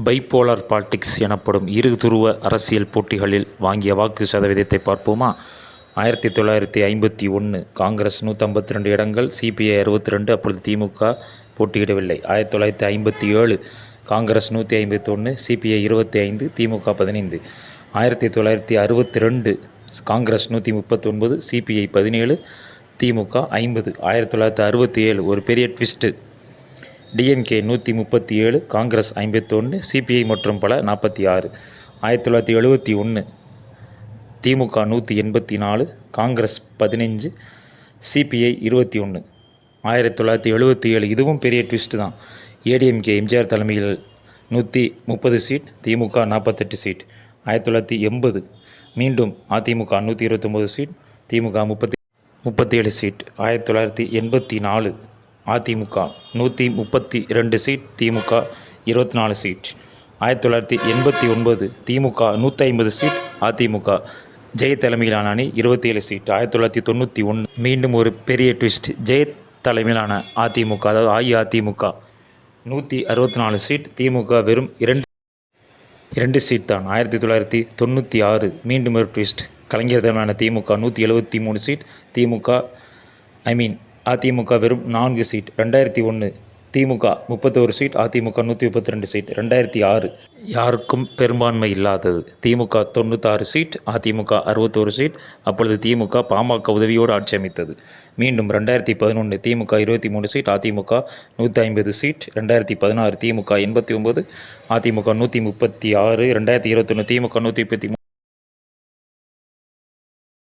Bipolar politics எனப்படும் இருதுருவ அரசியல் போட்டிகளில் வாங்கிய வாக்கு சதவீதத்தை பார்ப்போமா? 1951 காங்கிரஸ் 152 இடங்கள், சிபிஐ 62, அப்பொழுது திமுக போட்டியிடவில்லை. 1957 காங்கிரஸ் 151, சிபிஐ 25, திமுக 15. 1962 காங்கிரஸ் 139, சிபிஐ 17, திமுக 50. 1967 ஒரு பெரிய ட்விஸ்ட்டு. டிஎம்கே 137, காங்கிரஸ் 51, சிபிஐ மற்றும் பல 46. 1971 திமுக 184, காங்கிரஸ் 15, சிபிஐ 21. 1977 இதுவும் பெரிய ட்விஸ்ட் தான். ஏடிஎம்கே எம்ஜிஆர் தலைமையில் 130 சீட், திமுக 48 சீட். 1980 மீண்டும் அதிமுக 129 சீட், திமுக 37 சீட். 1984 அதிமுக 132 சீட், திமுக 24 சீட். 1989 திமுக 150 சீட், அதிமுக ஜெய தலைமையிலான அணி 27 சீட். 1991 மீண்டும் ஒரு பெரிய ட்விஸ்ட். ஜெய தலைமையிலான அதிமுக, அதாவது அஇஅதிமுக 164 சீட், திமுக வெறும் 2 சீட் தான். 1996 மீண்டும் ஒரு ட்விஸ்ட். கலைஞர் தலைமையிலான திமுக 173 சீட், அதிமுக வெறும் 4 சீட். 2001 திமுக 31 சீட், அதிமுக 132 சீட். 2006 யாருக்கும் பெரும்பான்மை இல்லாதது. திமுக 96 சீட், அதிமுக 61 சீட். அப்பொழுது திமுக பாமக உதவியோடு ஆட்சி அமைத்தது. மீண்டும் 2011 திமுக 23 சீட், அதிமுக 150 சீட். 2016 திமுக 89, அதிமுக 136. 2021 திமுக 133.